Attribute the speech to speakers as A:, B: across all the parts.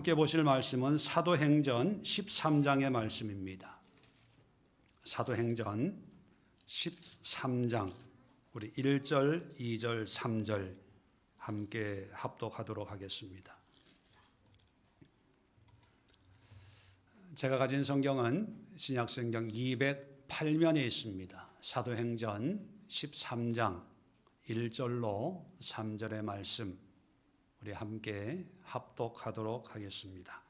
A: 함께 보실 말씀은 사도행전 13장의 말씀입니다. 사도행전 13장 우리 1절, 2절, 3절 함께 합독하도록 하겠습니다. 제가 가진 성경은 신약성경 208면에 있습니다. 사도행전 13장 1절로 3절의 말씀 우리 함께 합독하도록 하겠습니다.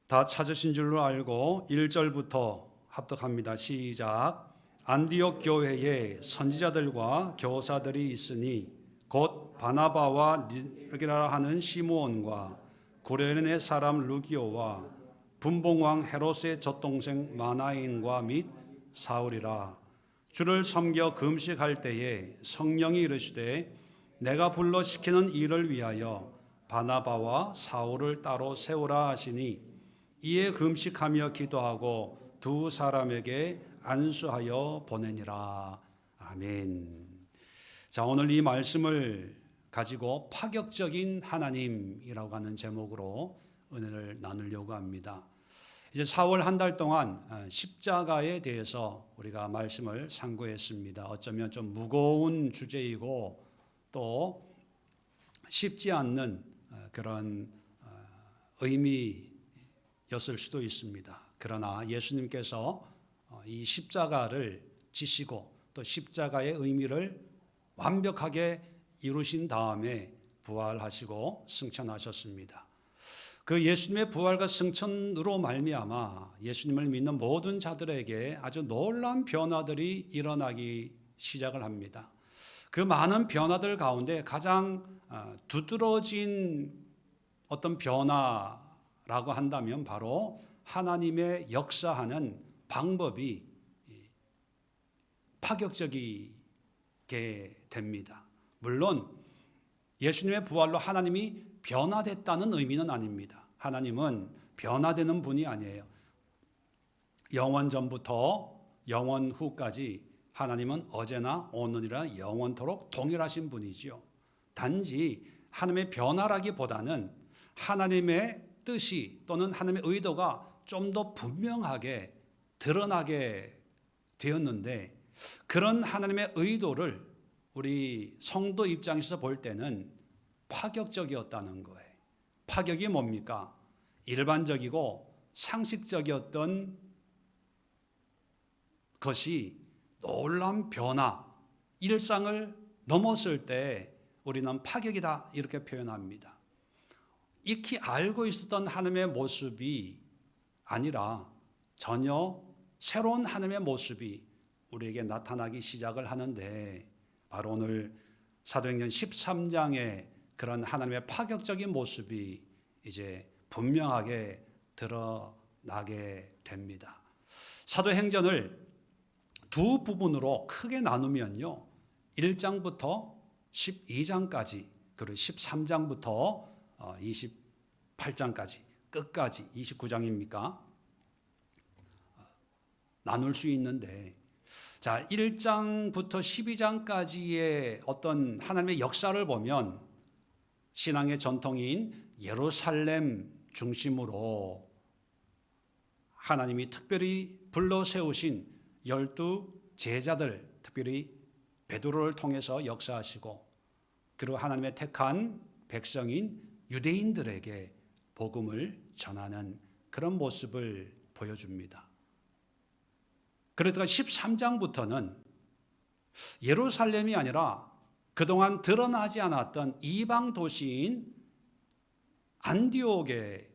A: 다 찾으신 줄로 알고 1절부터 합독합니다. 시작. 안디옥 교회에 선지자들과 교사들이 있으니 곧 바나바와 니르기라 하는 시므온과 구레네 사람 루기오와 분봉왕 헤롯의 젖동생 마나인과 및 사울이라. 주를 섬겨 금식할 때에 성령이 이르시되 내가 불러 시키는 일을 위하여 바나바와 사울을 따로 세우라 하시니 이에 금식하며 기도하고 두 사람에게 안수하여 보내니라. 아멘. 자, 오늘 이 말씀을 가지고 파격적인 하나님이라고 하는 제목으로 은혜를 나누려고 합니다. 이제 4월 한 달 동안 십자가에 대해서 우리가 말씀을 상고했습니다. 어쩌면 좀 무거운 주제이고 또 쉽지 않는 그런 의미였을 수도 있습니다. 그러나 예수님께서 이 십자가를 지시고 또 십자가의 의미를 완벽하게 이루신 다음에 부활하시고 승천하셨습니다. 그 예수님의 부활과 승천으로 말미암아 예수님을 믿는 모든 자들에게 아주 놀라운 변화들이 일어나기 시작을 합니다. 그 많은 변화들 가운데 가장 두드러진 어떤 변화라고 한다면 바로 하나님의 역사하는 방법이 파격적이게 됩니다. 물론 예수님의 부활로 하나님이 변화됐다는 의미는 아닙니다. 하나님은 변화되는 분이 아니에요. 영원 전부터 영원 후까지 하나님은 어제나 오늘이나 영원토록 동일하신 분이지요. 단지 하나님의 변화라기보다는 하나님의 뜻이 또는 하나님의 의도가 좀 더 분명하게 드러나게 되었는데 그런 하나님의 의도를 우리 성도 입장에서 볼 때는 파격적이었다는 거예요. 파격이 뭡니까? 일반적이고 상식적이었던 것이 놀라운 변화, 일상을 넘었을 때 우리는 파격이다 이렇게 표현합니다. 익히 알고 있었던 하나님의 모습이 아니라 전혀 새로운 하나님의 모습이 우리에게 나타나기 시작을 하는데 바로 오늘 사도행전 13장의 그런 하나님의 파격적인 모습이 이제 분명하게 드러나게 됩니다. 사도행전을 두 부분으로 크게 나누면요. 1장부터 12장까지 그리고 13장부터 28장까지 끝까지 29장입니까? 나눌 수 있는데 자, 1장부터 12장까지의 어떤 하나님의 역사를 보면 신앙의 전통인 예루살렘 중심으로 하나님이 특별히 불러 세우신 12 제자들, 특별히 베드로를 통해서 역사하시고 그리고 하나님의 택한 백성인 유대인들에게 복음을 전하는 그런 모습을 보여줍니다. 그러다가 13장부터는 예루살렘이 아니라 그동안 드러나지 않았던 이방 도시인 안디옥의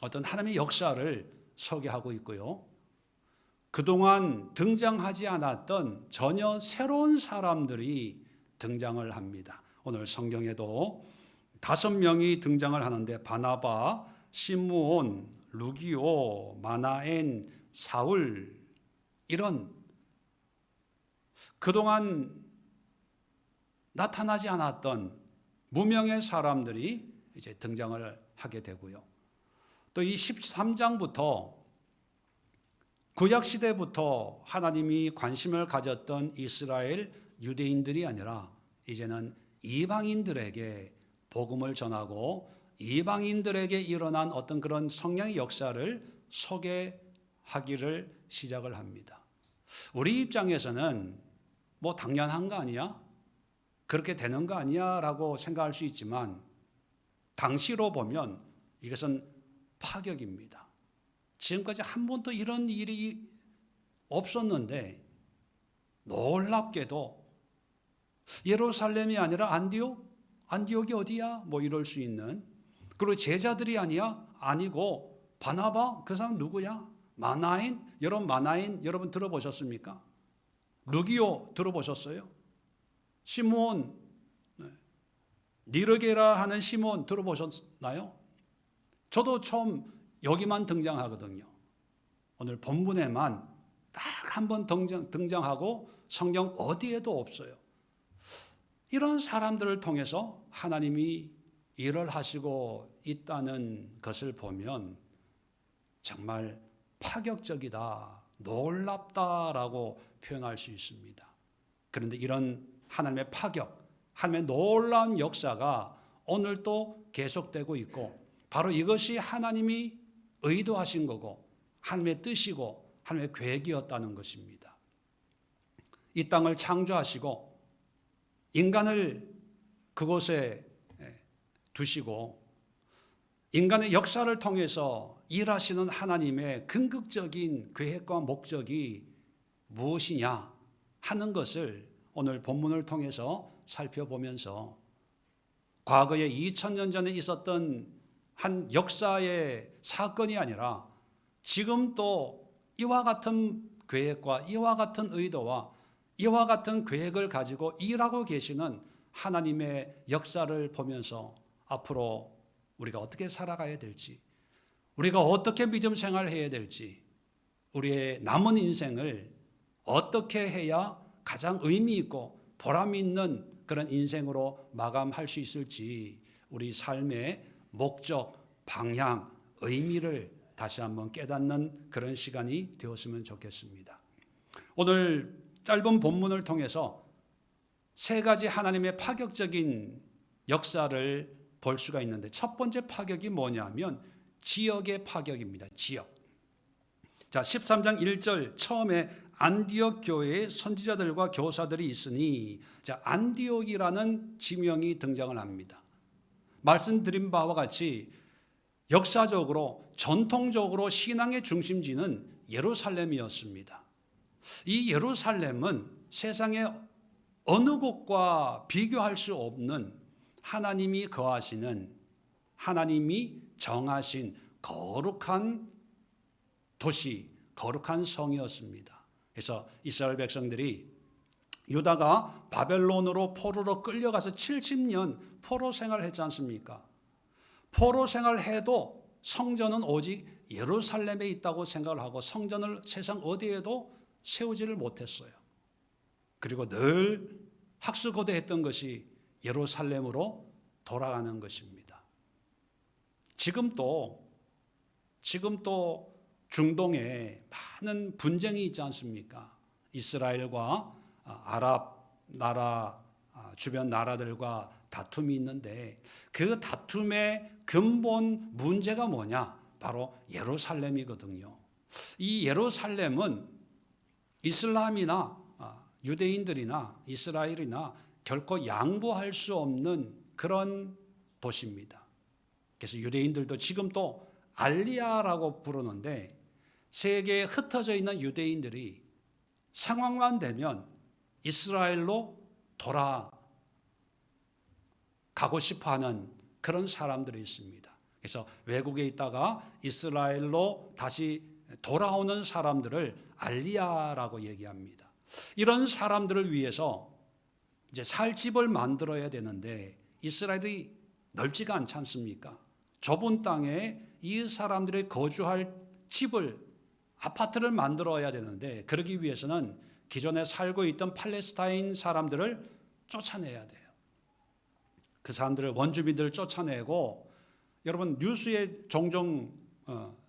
A: 어떤 하나님의 역사를 소개하고 있고요. 그동안 등장하지 않았던 전혀 새로운 사람들이 등장을 합니다. 오늘 성경에도 5명이 등장을 하는데 바나바, 시므온, 루기오, 마나엔, 사울 이런 그동안 나타나지 않았던 무명의 사람들이 이제 등장을 하게 되고요. 또 이 13장부터 구약시대부터 하나님이 관심을 가졌던 이스라엘 유대인들이 아니라 이제는 이방인들에게 복음을 전하고 이방인들에게 일어난 어떤 그런 성령의 역사를 소개하기를 시작을 합니다. 우리 입장에서는 뭐 당연한 거 아니야? 그렇게 되는 거 아니야? 라고 생각할 수 있지만 당시로 보면 이것은 파격입니다. 지금까지 한 번도 이런 일이 없었는데 놀랍게도 예루살렘이 아니라 안디옥이 어디야? 뭐 이럴 수 있는, 그리고 제자들이 아니야? 아니고 바나바? 그 사람 누구야? 마나인? 여러분 들어보셨습니까? 루기오 들어보셨어요? 시몬, 니르게라 하는 시몬 들어보셨나요? 저도 처음 여기만 등장하거든요. 오늘 본문에만 딱 한 번 등장하고 성경 어디에도 없어요. 이런 사람들을 통해서 하나님이 일을 하시고 있다는 것을 보면 정말 파격적이다, 놀랍다라고 표현할 수 있습니다. 그런데 이런 하나님의 파격, 하나님의 놀라운 역사가 오늘도 계속되고 있고, 바로 이것이 하나님이 의도하신 거고 하나님의 뜻이고 하나님의 계획이었다는 것입니다. 이 땅을 창조하시고 인간을 그곳에 두시고 인간의 역사를 통해서 일하시는 하나님의 궁극적인 계획과 목적이 무엇이냐 하는 것을 오늘 본문을 통해서 살펴보면서 과거에 2000년 전에 있었던 한 역사의 사건이 아니라 지금 또 이와 같은 계획과 이와 같은 의도와 이와 같은 계획을 가지고 일하고 계시는 하나님의 역사를 보면서 앞으로 우리가 어떻게 살아가야 될지, 우리가 어떻게 믿음 생활을 해야 될지, 우리의 남은 인생을 어떻게 해야 가장 의미 있고 보람 있는 그런 인생으로 마감할 수 있을지, 우리 삶의 목적, 방향, 의미를 다시 한번 깨닫는 그런 시간이 되었으면 좋겠습니다. 오늘 짧은 본문을 통해서 세 가지 하나님의 파격적인 역사를 볼 수가 있는데, 첫 번째 파격이 뭐냐면 지역의 파격입니다. 지역. 자, 13장 1절 처음에 안디옥 교회에 선지자들과 교사들이 있으니, 자, 안디옥이라는 지명이 등장을 합니다. 말씀드린 바와 같이 역사적으로 전통적으로 신앙의 중심지는 예루살렘이었습니다. 이 예루살렘은 세상의 어느 곳과 비교할 수 없는 하나님이 거하시는, 하나님이 정하신 거룩한 도시, 거룩한 성이었습니다. 그래서 이스라엘 백성들이 유다가 바벨론으로 포로로 끌려가서 70년 포로 생활을 했지 않습니까? 포로 생활을 해도 성전은 오직 예루살렘에 있다고 생각을 하고 성전을 세상 어디에도 세우지를 못했어요. 그리고 늘 학수고대했던 것이 예루살렘으로 돌아가는 것입니다. 지금도 중동에 많은 분쟁이 있지 않습니까? 이스라엘과 아랍 나라 주변 나라들과 다툼이 있는데, 그 다툼의 근본 문제가 뭐냐? 바로 예루살렘이거든요. 이 예루살렘은 이슬람이나 유대인들이나 이스라엘이나 결코 양보할 수 없는 그런 도시입니다. 그래서 유대인들도 지금도 알리야라고 부르는데, 세계에 흩어져 있는 유대인들이 상황만 되면 이스라엘로 돌아가고 싶어하는 그런 사람들이 있습니다. 그래서 외국에 있다가 이스라엘로 다시 돌아오는 사람들을 알리야라고 얘기합니다. 이런 사람들을 위해서 이제 살 집을 만들어야 되는데 이스라엘이 넓지가 않지 않습니까? 좁은 땅에 이 사람들이 거주할 집을, 아파트를 만들어야 되는데, 그러기 위해서는 기존에 살고 있던 팔레스타인 사람들을 쫓아내야 돼요. 그 사람들을, 원주민들을 쫓아내고, 여러분 뉴스에 종종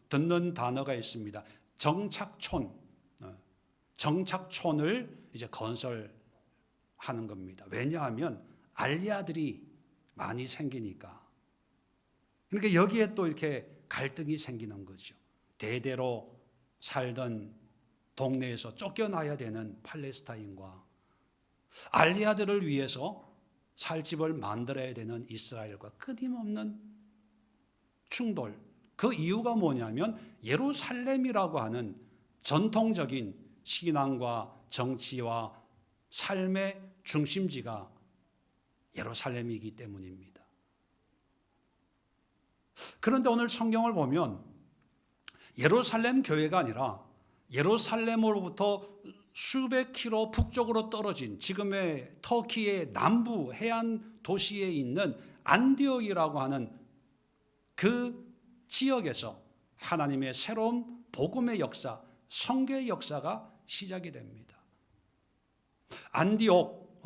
A: 듣는 단어가 있습니다. 정착촌을 이제 건설하는 겁니다. 왜냐하면 알리아들이 많이 생기니까. 그러니까 여기에 또 이렇게 갈등이 생기는 거죠. 대대로 살던 동네에서 쫓겨나야 되는 팔레스타인과 알리아들을 위해서 살 집을 만들어야 되는 이스라엘과 끊임없는 충돌. 그 이유가 뭐냐면 예루살렘이라고 하는 전통적인 신앙과 정치와 삶의 중심지가 예루살렘이기 때문입니다. 그런데 오늘 성경을 보면 예루살렘 교회가 아니라 예루살렘으로부터 수백 킬로 북쪽으로 떨어진 지금의 터키의 남부 해안 도시에 있는 안디옥이라고 하는 그 지역에서 하나님의 새로운 복음의 역사, 성교의 역사가 시작이 됩니다. 안디옥,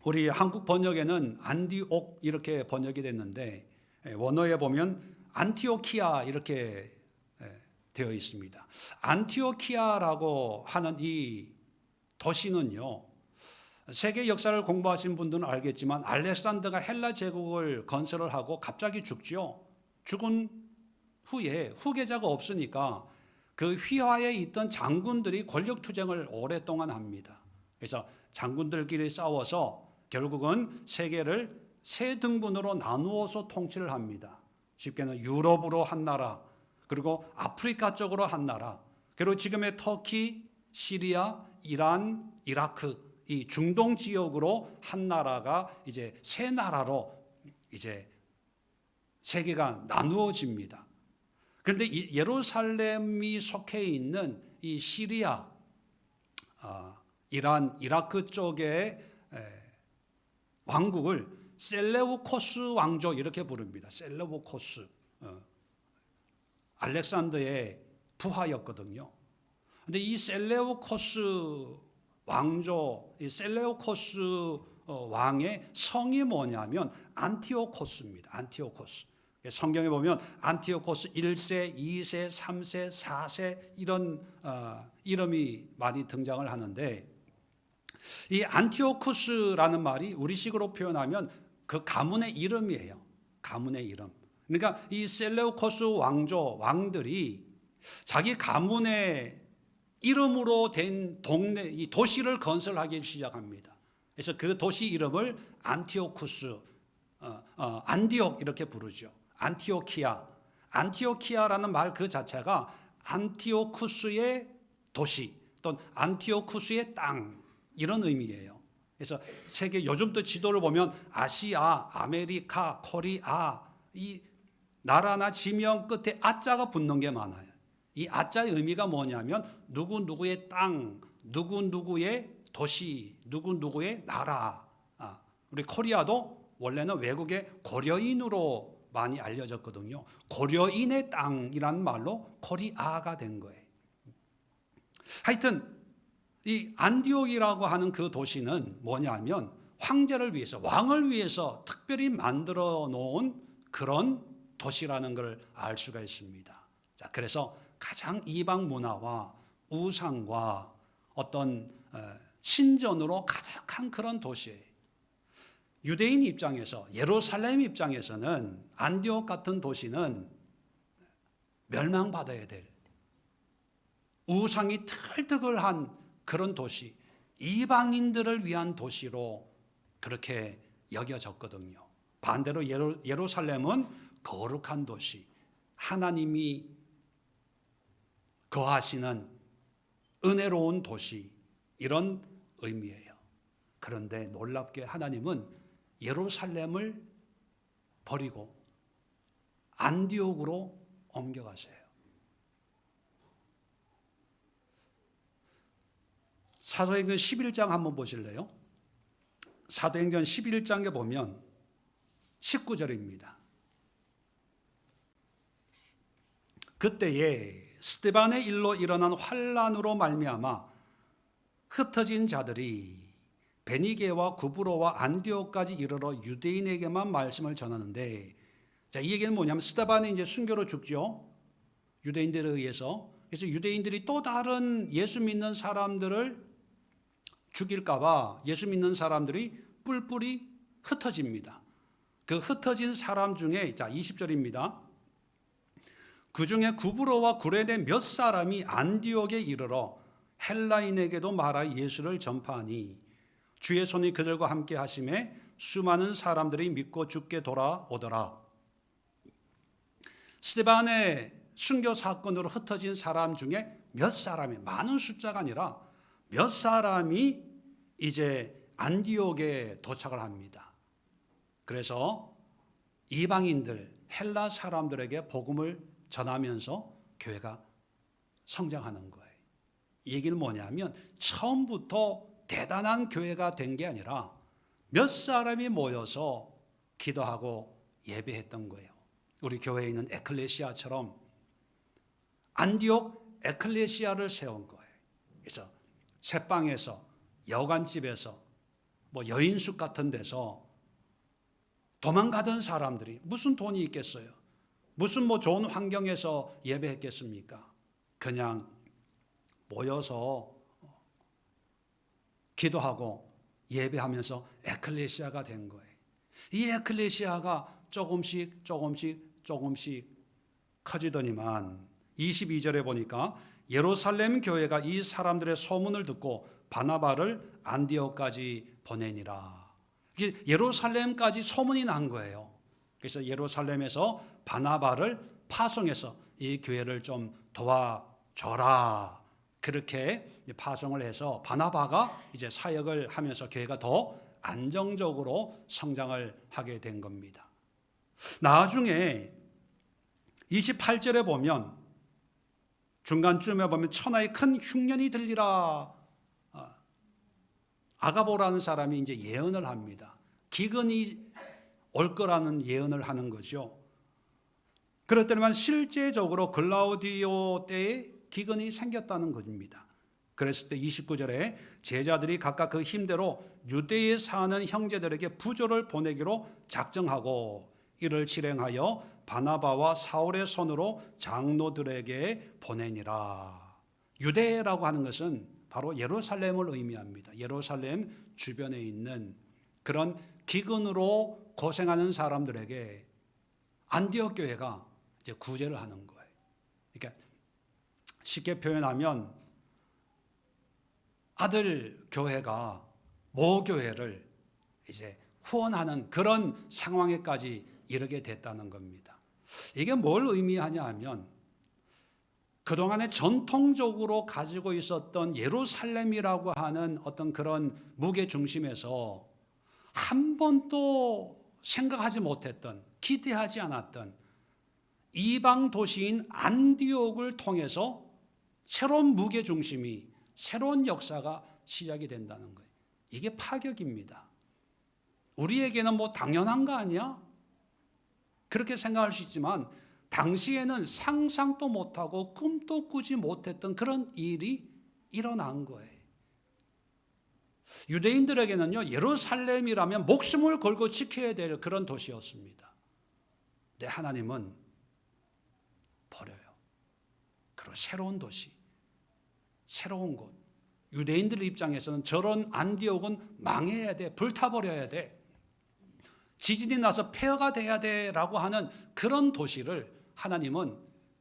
A: 우리 한국 번역에는 안디옥 이렇게 번역이 됐는데 원어에 보면 안티오키아 이렇게 되어 있습니다. 안티오키아라고 하는 이 도시는요, 세계 역사를 공부하신 분들은 알겠지만 알렉산더가 헬라 제국을 건설을 하고 갑자기 죽죠. 죽은 후에 후계자가 없으니까 그 휘하에 있던 장군들이 권력 투쟁을 오랫동안 합니다. 그래서 장군들끼리 싸워서 결국은 세계를 세 등분으로 나누어서 통치를 합니다. 쉽게는 유럽으로 한 나라, 그리고 아프리카 쪽으로 한 나라, 그리고 지금의 터키, 시리아, 이란, 이라크 이 중동 지역으로 한 나라가 이제 세 나라로 이제 세계가 나누어집니다. 그런데 이 예루살렘이 속해 있는 이 시리아, 이란, 이라크 쪽의 왕국을 셀레우코스 왕조 이렇게 부릅니다. 셀레우코스. 알렉산더의 부하였거든요. 근데 이 셀레우코스 왕조, 이 셀레우코스 왕의 성이 뭐냐면 안티오코스입니다. 안티오코스. 성경에 보면 안티오코스 1세, 2세, 3세, 4세 이런 이름이 많이 등장을 하는데 이 안티오코스라는 말이 우리식으로 표현하면 그 가문의 이름이에요. 가문의 이름. 그러니까 이 셀레우코스 왕조, 왕들이 자기 가문의 이름으로 된 동네, 이 도시를 건설하기 시작합니다. 그래서 그 도시 이름을 안티오쿠스, 안디옥 이렇게 부르죠. 안티오키아. 안티오키아라는 말 그 자체가 안티오쿠스의 도시 또는 안티오쿠스의 땅 이런 의미예요. 그래서 세계 요즘도 지도를 보면 아시아, 아메리카, 코리아 이 나라나 지명 끝에 아자가 붙는 게 많아요. 이 아자의 의미가 뭐냐면 누구누구의 땅, 누구누구의 도시, 누구누구의 나라. 우리 코리아도 원래는 외국의 고려인으로 많이 알려졌거든요. 고려인의 땅이라는 말로 코리아가 된 거예요. 하여튼 이 안디옥이라고 하는 그 도시는 뭐냐면 황제를 위해서, 왕을 위해서 특별히 만들어 놓은 그런 도시라는 걸 알 수가 있습니다. 자, 그래서 가장 이방 문화와 우상과 어떤 신전으로 가득한 그런 도시예요. 유대인 입장에서, 예루살렘 입장에서는 안디옥 같은 도시는 멸망받아야 될 우상이 틀뜨글한 그런 도시, 이방인들을 위한 도시로 그렇게 여겨졌거든요. 반대로 예루살렘은 거룩한 도시, 하나님이 거하시는 은혜로운 도시 이런 의미예요. 그런데 놀랍게 하나님은 예루살렘을 버리고 안디옥으로 옮겨가세요. 사도행전 11장 한번 보실래요? 사도행전 11장에 보면 19절입니다. 그때에 스데반의 일로 일어난 환란으로 말미암아 흩어진 자들이 베니게와 구브로와 안디옥까지 이르러 유대인에게만 말씀을 전하는데, 자, 이 얘기는 뭐냐면 스데반이 이제 순교로 죽죠. 유대인들에 의해서. 그래서 유대인들이 또 다른 예수 믿는 사람들을 죽일까 봐 예수 믿는 사람들이 뿔뿔이 흩어집니다. 그 흩어진 사람 중에, 자 20절입니다. 그 중에 구브로와 구레네 몇 사람이 안디옥에 이르러 헬라인에게도 말하 예수를 전파하니 주의 손이 그들과 함께 하심에 수많은 사람들이 믿고 주께 돌아오더라. 스데반의 순교 사건으로 흩어진 사람 중에 몇 사람이, 많은 숫자가 아니라 몇 사람이 이제 안디옥에 도착을 합니다. 그래서 이방인들, 헬라 사람들에게 복음을 전하면서 교회가 성장하는 거예요. 이 얘기는 뭐냐면 처음부터 대단한 교회가 된 게 아니라 몇 사람이 모여서 기도하고 예배했던 거예요. 우리 교회에 있는 에클레시아처럼 안디옥 에클레시아를 세운 거예요. 그래서 새방에서, 여관집에서, 뭐 여인숙 같은 데서 도망가던 사람들이 무슨 돈이 있겠어요? 무슨 뭐 좋은 환경에서 예배했겠습니까? 그냥 모여서 기도하고 예배하면서 에클레시아가 된 거예요. 이 에클레시아가 조금씩 커지더니만 22절에 보니까 예루살렘 교회가 이 사람들의 소문을 듣고 바나바를 안디옥까지 보내니라. 예루살렘까지 소문이 난 거예요. 그래서 예루살렘에서 바나바를 파송해서 이 교회를 좀 도와줘라. 그렇게 파송을 해서 바나바가 이제 사역을 하면서 교회가 더 안정적으로 성장을 하게 된 겁니다. 나중에 28절에 보면 중간쯤에 보면 천하의 큰 흉년이 들리라. 아가보라는 사람이 이제 예언을 합니다. 기근이 올 거라는 예언을 하는 거죠. 그렇더니만 실제적으로 글라우디오 때에 기근이 생겼다는 것입니다. 그랬을 때 29절에 제자들이 각각 그 힘대로 유대에 사는 형제들에게 부조를 보내기로 작정하고 이를 실행하여 바나바와 사울의 손으로 장로들에게 보내니라. 유대라고 하는 것은 바로 예루살렘을 의미합니다. 예루살렘 주변에 있는 그런 기근으로 고생하는 사람들에게 안디옥 교회가 이제 구제를 하는 거예요. 그러니까 쉽게 표현하면 아들 교회가 모 교회를 이제 후원하는 그런 상황에까지 이르게 됐다는 겁니다. 이게 뭘 의미하냐 하면 그동안에 전통적으로 가지고 있었던 예루살렘이라고 하는 어떤 그런 무게 중심에서 한 번도 생각하지 못했던, 기대하지 않았던 이방 도시인 안디옥을 통해서 새로운 무게 중심이, 새로운 역사가 시작이 된다는 거예요. 이게 파격입니다. 우리에게는 뭐 당연한 거 아니야? 그렇게 생각할 수 있지만 당시에는 상상도 못하고 꿈도 꾸지 못했던 그런 일이 일어난 거예요. 유대인들에게는요, 예루살렘이라면 목숨을 걸고 지켜야 될 그런 도시였습니다. 근데 하나님은 버려요. 그리고 새로운 도시, 새로운 곳. 유대인들 입장에서는 저런 안디옥은 망해야 돼, 불타버려야 돼, 지진이 나서 폐허가 돼야 돼라고 하는 그런 도시를 하나님은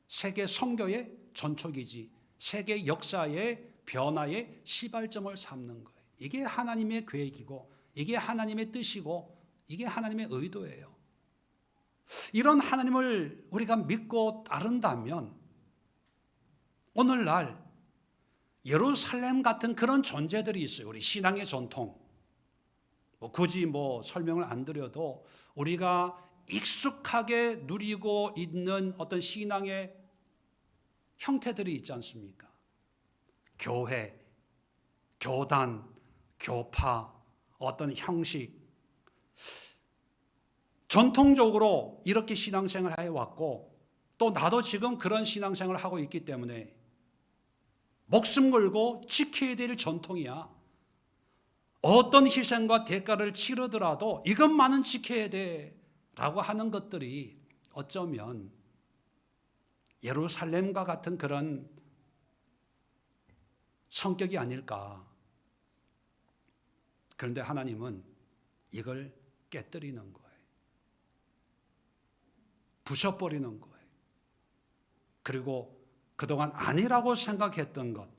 A: 세계 선교의 전초기지, 세계 역사의 변화의 시발점을 삼는 거예요. 이게 하나님의 계획이고 이게 하나님의 뜻이고 이게 하나님의 의도예요. 이런 하나님을 우리가 믿고 따른다면 오늘날 예루살렘 같은 그런 존재들이 있어요. 우리 신앙의 전통. 굳이 설명을 안 드려도 우리가 익숙하게 누리고 있는 어떤 신앙의 형태들이 있지 않습니까? 교회, 교단, 교파, 어떤 형식. 전통적으로 이렇게 신앙생활을 해왔고 또 나도 지금 그런 신앙생활을 하고 있기 때문에 목숨 걸고 지켜야 될 전통이야. 어떤 희생과 대가를 치르더라도 이것만은 지켜야 돼라고 하는 것들이 어쩌면 예루살렘과 같은 그런 성격이 아닐까. 그런데 하나님은 이걸 깨뜨리는 거예요. 부셔버리는 거예요. 그리고 그동안 아니라고 생각했던 것,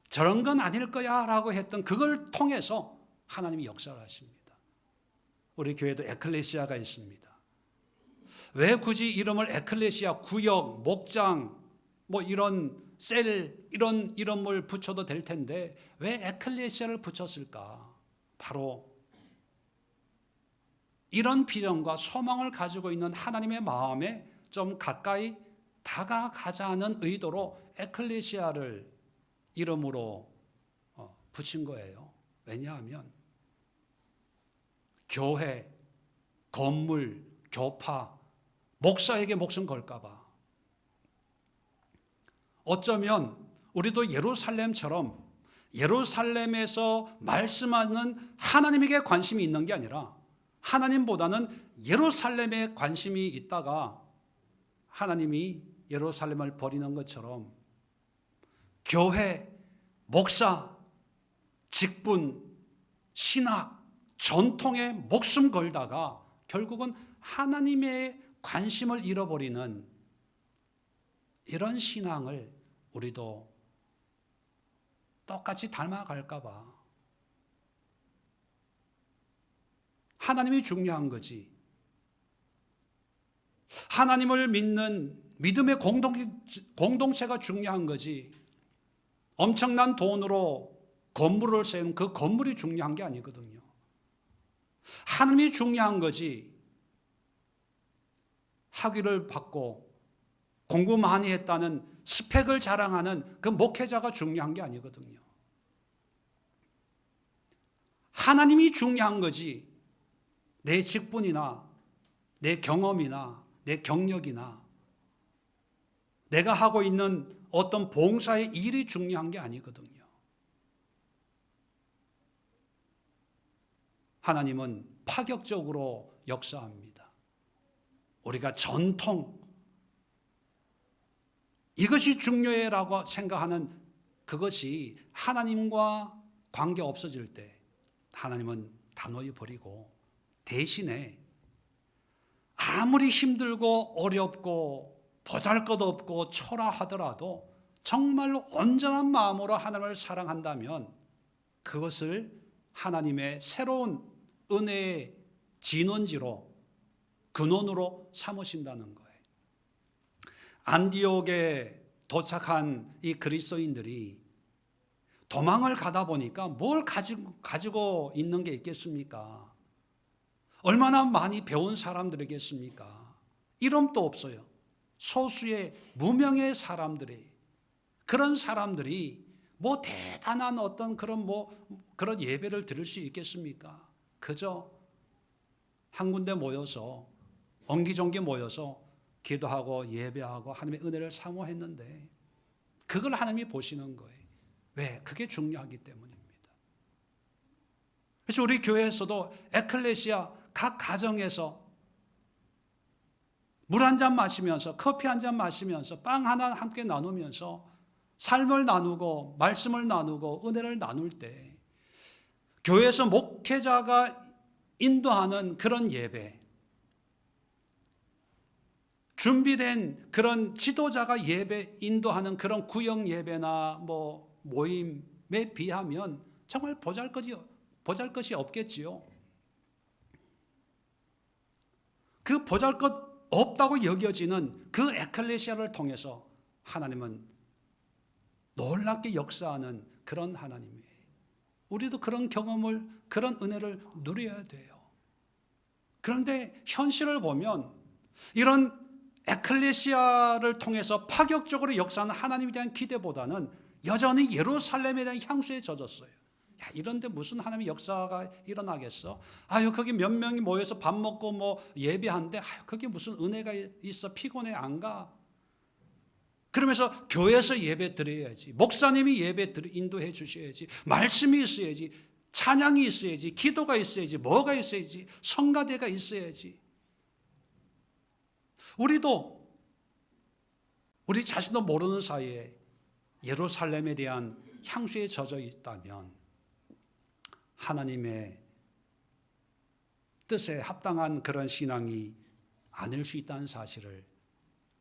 A: 저런 건 아닐 거야 라고 했던 그걸 통해서 하나님이 역사를 하십니다. 우리 교회도 에클레시아가 있습니다. 왜 굳이 이름을 에클레시아, 구역, 목장, 뭐 이런 셀, 이런 이름을 붙여도 될 텐데 왜 에클레시아를 붙였을까? 바로 이런 비전과 소망을 가지고 있는 하나님의 마음에 좀 가까이 다가가자는 의도로 에클레시아를 이름으로 붙인 거예요. 왜냐하면 교회, 건물, 교파, 목사에게 목숨 걸까 봐. 어쩌면 우리도 예루살렘처럼 예루살렘에서 말씀하는 하나님에게 관심이 있는 게 아니라 하나님보다는 예루살렘에 관심이 있다가 하나님이 예루살렘을 버리는 것처럼 교회, 목사, 직분, 신학, 전통에 목숨 걸다가 결국은 하나님의 관심을 잃어버리는 이런 신앙을 우리도 똑같이 닮아갈까 봐. 하나님이 중요한 거지. 하나님을 믿는 믿음의 공동체가 중요한 거지. 엄청난 돈으로 건물을 세운 그 건물이 중요한 게 아니거든요. 하나님이 중요한 거지. 학위를 받고 공부 많이 했다는 스펙을 자랑하는 그 목회자가 중요한 게 아니거든요. 하나님이 중요한 거지. 내 직분이나 내 경험이나 내 경력이나 내가 하고 있는 어떤 봉사의 일이 중요한 게 아니거든요. 하나님은 파격적으로 역사합니다. 우리가 전통, 이것이 중요해라고 생각하는 그것이 하나님과 관계 없어질 때 하나님은 단호히 버리고 대신에 아무리 힘들고 어렵고 보잘것없고 초라하더라도 정말로 온전한 마음으로 하나님을 사랑한다면 그것을 하나님의 새로운 은혜의 진원지로 근원으로 삼으신다는 거예요. 안디옥에 도착한 이 그리스도인들이 도망을 가다 보니까 뭘 가지고 있는 게 있겠습니까? 얼마나 많이 배운 사람들이겠습니까? 이름도 없어요. 소수의 무명의 사람들이, 그런 사람들이 뭐 대단한 어떤 그런 예배를 드릴 수 있겠습니까? 그저 한 군데 모여서 엉기종기 모여서 기도하고 예배하고 하나님의 은혜를 사모했는데 그걸 하나님이 보시는 거예요. 왜? 그게 중요하기 때문입니다. 그래서 우리 교회에서도 에클레시아 각 가정에서 물 한 잔 마시면서 커피 한 잔 마시면서 빵 하나 함께 나누면서 삶을 나누고 말씀을 나누고 은혜를 나눌 때 교회에서 목회자가 인도하는 그런 예배, 준비된 그런 지도자가 예배 인도하는 그런 구역 예배나 뭐 모임에 비하면 정말 보잘것이 없겠지요. 그 보잘것 없다고 여겨지는 그 에클레시아를 통해서 하나님은 놀랍게 역사하는 그런 하나님이에요. 우리도 그런 경험을, 그런 은혜를 누려야 돼요. 그런데 현실을 보면 이런 에클레시아를 통해서 파격적으로 역사하는 하나님에 대한 기대보다는 여전히 예루살렘에 대한 향수에 젖었어요. 야, 이런데 무슨 하나님의 역사가 일어나겠어? 아유, 거기 몇 명이 모여서 밥 먹고 뭐 예배하는데 아유, 거기 무슨 은혜가 있어? 피곤해 안 가? 그러면서 교회에서 예배 드려야지. 목사님이 예배 인도해 주셔야지. 말씀이 있어야지. 찬양이 있어야지. 기도가 있어야지. 뭐가 있어야지. 성가대가 있어야지. 우리도 우리 자신도 모르는 사이에 예루살렘에 대한 향수에 젖어 있다면 하나님의 뜻에 합당한 그런 신앙이 아닐 수 있다는 사실을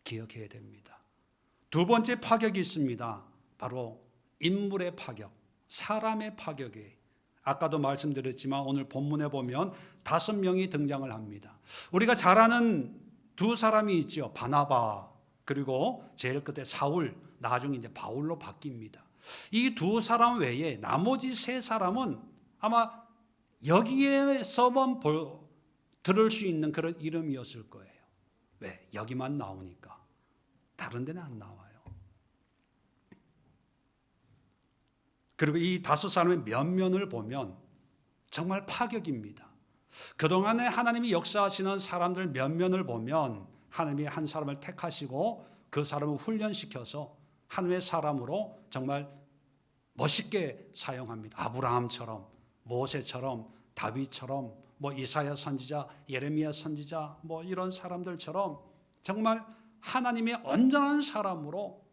A: 기억해야 됩니다. 두 번째 파격이 있습니다. 바로 인물의 파격, 사람의 파격이에요. 아까도 말씀드렸지만 오늘 본문에 보면 5명이 등장을 합니다. 우리가 잘 아는 두 사람이 있죠. 바나바 그리고 제일 끝에 사울, 나중에 이제 바울로 바뀝니다. 이 두 사람 외에 나머지 3사람은 아마 여기에서만 들을 수 있는 그런 이름이었을 거예요. 왜? 여기만 나오니까. 다른 데는 안 나와요. 그리고 이 5사람의 면면을 보면 정말 파격입니다. 그동안에 하나님이 역사하시는 사람들 면면을 보면 하나님이 한 사람을 택하시고 그 사람을 훈련시켜서 하나님의 사람으로 정말 멋있게 사용합니다. 아브라함처럼, 모세처럼, 다윗처럼, 이사야 선지자, 예레미야 선지자, 이런 사람들처럼 정말 하나님의 온전한 사람으로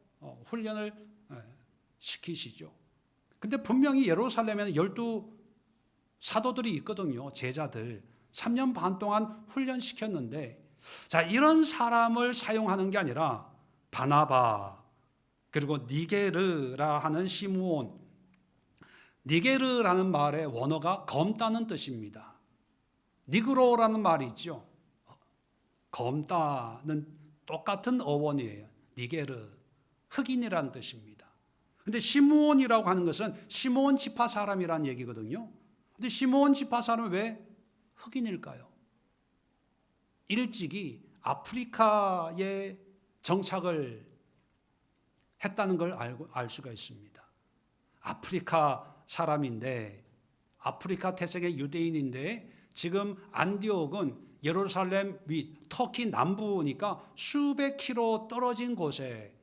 A: 훈련을 시키시죠. 근데 분명히 예루살렘에는 12 사도들이 있거든요. 제자들. 3년 반 동안 훈련시켰는데, 자, 이런 사람을 사용하는 게 아니라 바나바, 그리고 니게르라 하는 시므온. 니게르라는 말의 원어가 검다는 뜻입니다. 니그로라는 말이 있죠. 검다는 똑같은 어원이에요. 니게르, 흑인이라는 뜻입니다. 근데 시므온이라고 하는 것은 시므온 지파 사람이라는 얘기거든요. 근데 시므온 지파 사람은 왜 흑인일까요? 일찍이 아프리카에 정착을 했다는 걸 알 수가 있습니다. 아프리카 사람인데, 아프리카 태생의 유대인인데 지금 안디옥은 예루살렘 위 터키 남부니까 수백 킬로 떨어진 곳에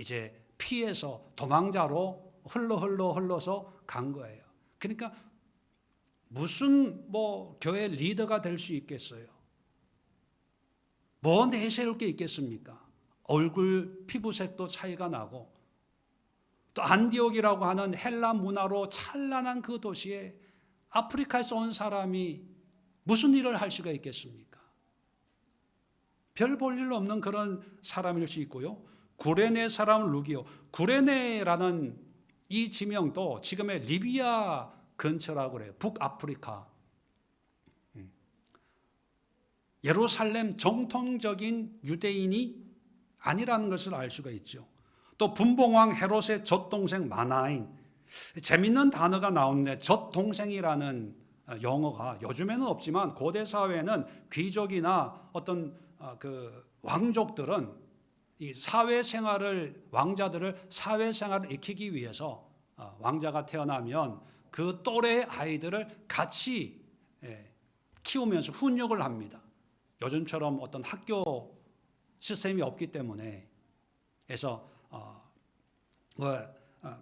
A: 이제 피해서 도망자로 흘러서 간 거예요. 그러니까 무슨 교회 리더가 될 수 있겠어요? 뭐 내세울 게 있겠습니까? 얼굴 피부색도 차이가 나고, 또 안디옥이라고 하는 헬라 문화로 찬란한 그 도시에 아프리카에서 온 사람이 무슨 일을 할 수가 있겠습니까? 별 볼 일 없는 그런 사람일 수 있고요. 구레네 사람 루기오. 구레네라는 이 지명도 지금의 리비아 근처라고 그래요. 북아프리카. 예루살렘 정통적인 유대인이 아니라는 것을 알 수가 있죠. 또 분봉왕 헤롯의 젖동생 마나인. 재밌는 단어가 나오는데, 젖동생이라는 용어가 요즘에는 없지만 고대 사회에는 귀족이나 어떤 그 왕족들은 이 사회생활을, 왕자들을 사회생활을 익히기 위해서 왕자가 태어나면 그 또래 아이들을 같이 키우면서 훈육을 합니다. 요즘처럼 어떤 학교 시스템이 없기 때문에. 그래서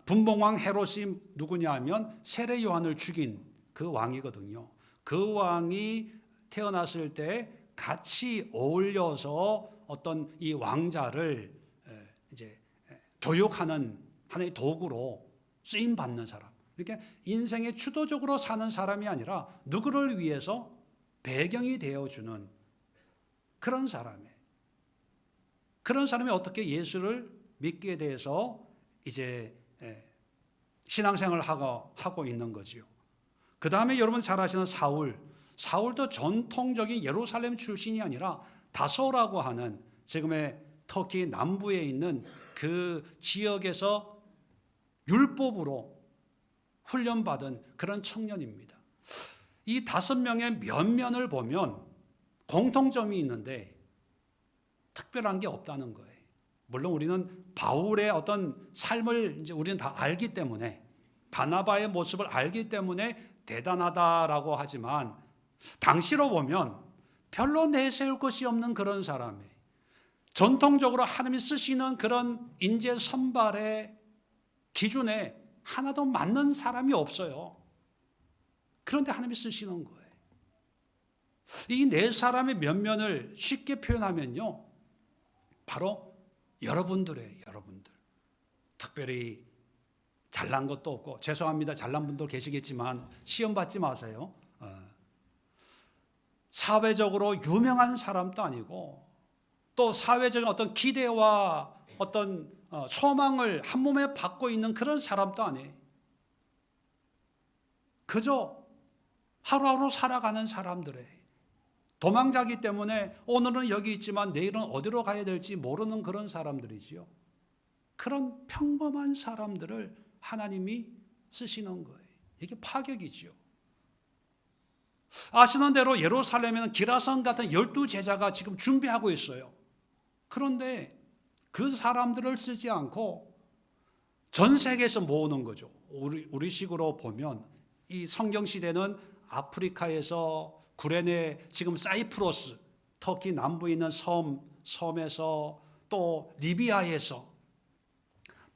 A: 분봉왕 헤롯이 누구냐 하면 세례 요한을 죽인 그 왕이거든요. 그 왕이 태어났을 때 같이 어울려서 어떤 이 왕자를 이제 교육하는 하나의 도구로 쓰임 받는 사람. 그러니까 인생에 주도적으로 사는 사람이 아니라 누구를 위해서 배경이 되어주는 그런 사람이에요. 그런 사람이 어떻게 예수를 믿게 돼서 이제 신앙생활을 하고 있는 거지요. 그 다음에 여러분 잘 아시는 사울도 전통적인 예루살렘 출신이 아니라 다소라고 하는 지금의 터키 남부에 있는 그 지역에서 율법으로 훈련받은 그런 청년입니다. 이 5명의 면면을 보면 공통점이 있는데 특별한 게 없다는 거예요. 물론 우리는 바울의 어떤 삶을 이제 우리는 다 알기 때문에, 바나바의 모습을 알기 때문에 대단하다라고 하지만, 당시로 보면 별로 내세울 것이 없는 그런 사람이에요. 전통적으로 하나님이 쓰시는 그런 인재 선발의 기준에 하나도 맞는 사람이 없어요. 그런데 하나님이 쓰시는 거예요. 이 4사람의 면면을 쉽게 표현하면요, 바로 여러분들이에요. 여러분들. 특별히 잘난 것도 없고, 죄송합니다, 잘난 분도 계시겠지만 시험 받지 마세요. 사회적으로 유명한 사람도 아니고 또 사회적인 어떤 기대와 어떤 소망을 한 몸에 받고 있는 그런 사람도 아니에요. 그저 하루하루 살아가는 사람들의 도망자기 때문에 오늘은 여기 있지만 내일은 어디로 가야 될지 모르는 그런 사람들이지요. 그런 평범한 사람들을 하나님이 쓰시는 거예요. 이게 파격이지요. 아시는 대로 예루살렘에는 기라성 같은 12제자가 지금 준비하고 있어요. 그런데 그 사람들을 쓰지 않고 전 세계에서 모으는 거죠. 우리식으로 보면 이 성경 시대는 아프리카에서 구레네, 지금 사이프러스, 터키 남부에 있는 섬에서 또 리비아에서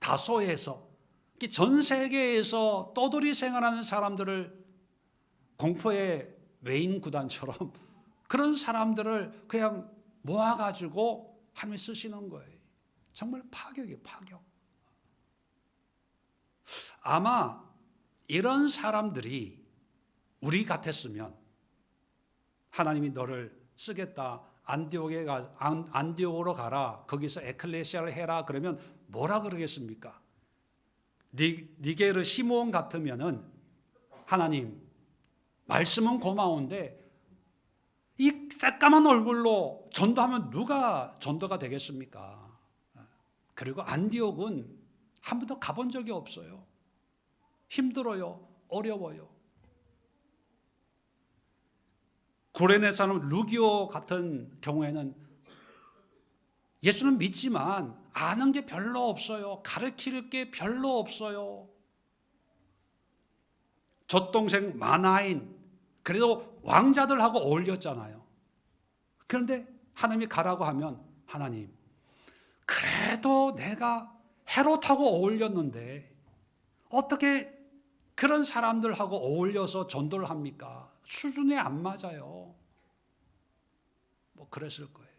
A: 다소에서 전 세계에서 떠돌이 생활하는 사람들을 공포의 외인 구단처럼 그런 사람들을 그냥 모아가지고 하나님이 쓰시는 거예요. 정말 파격이에요, 파격. 아마 이런 사람들이 우리 같았으면 하나님이 너를 쓰겠다. 안디옥으로 가라. 거기서 에클레시아를 해라. 그러면 뭐라 그러겠습니까? 니게르 시므온 같으면은 하나님 말씀은 고마운데 이 새까만 얼굴로 전도하면 누가 전도가 되겠습니까? 그리고 안디옥은 한 번도 가본 적이 없어요. 힘들어요. 어려워요. 구레네 사람 루기오 같은 경우에는 예수는 믿지만 아는 게 별로 없어요. 가르칠 게 별로 없어요. 젖동생 마나인, 그래도 왕자들하고 어울렸잖아요. 그런데 하나님이 가라고 하면 하나님, 그래도 내가 헤롯하고 어울렸는데 어떻게 그런 사람들하고 어울려서 전도를 합니까? 수준에 안 맞아요. 뭐 그랬을 거예요.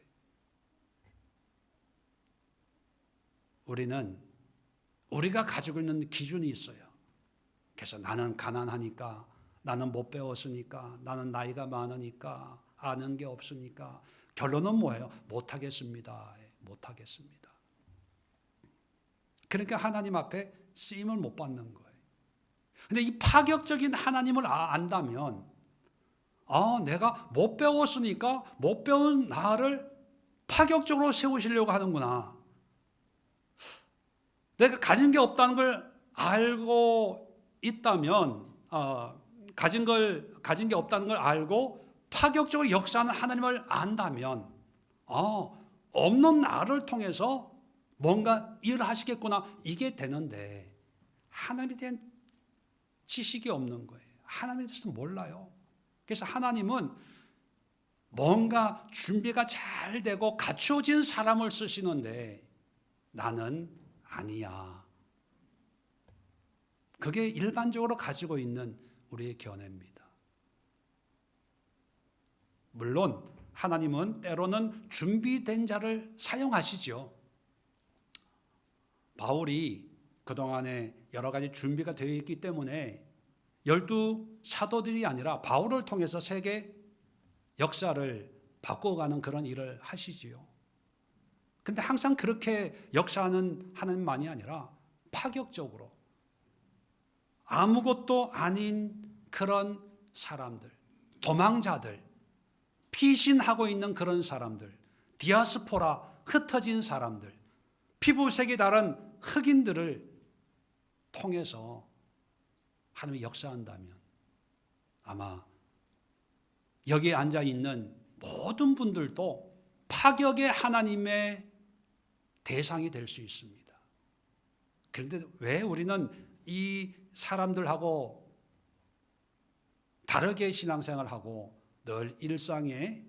A: 우리가 가지고 있는 기준이 있어요. 그래서 나는 가난하니까, 나는 못 배웠으니까, 나는 나이가 많으니까, 아는 게 없으니까. 결론은 뭐예요? 못하겠습니다. 못하겠습니다. 그러니까 하나님 앞에 쓰임을 못 받는 거예요. 근데 이 파격적인 하나님을 안다면, 내가 못 배웠으니까 못 배운 나를 파격적으로 세우시려고 하는구나. 내가 가진 게 없다는 걸 알고 있다면, 가진 게 없다는 걸 알고 파격적으로 역사하는 하나님을 안다면, 없는 나를 통해서 뭔가 일을 하시겠구나. 이게 되는데, 하나님에 대한 지식이 없는 거예요. 하나님에 대해서 몰라요. 그래서 하나님은 뭔가 준비가 잘 되고 갖춰진 사람을 쓰시는데 나는 아니야. 그게 일반적으로 가지고 있는 우리의 견해입니다. 물론 하나님은 때로는 준비된 자를 사용하시죠. 바울이 그동안에 여러 가지 준비가 되어 있기 때문에 12사도들이 아니라 바울을 통해서 세계 역사를 바꿔가는 그런 일을 하시지요. 근데 항상 그렇게 역사하는 하나님만이 아니라 파격적으로 아무것도 아닌 그런 사람들, 도망자들, 피신하고 있는 그런 사람들, 디아스포라, 흩어진 사람들, 피부색이 다른 흑인들을 통해서 하나님이 역사한다면 아마 여기에 앉아 있는 모든 분들도 파격의 하나님의 대상이 될 수 있습니다. 그런데 왜 우리는 이 사람들하고 다르게 신앙생활하고 늘 일상에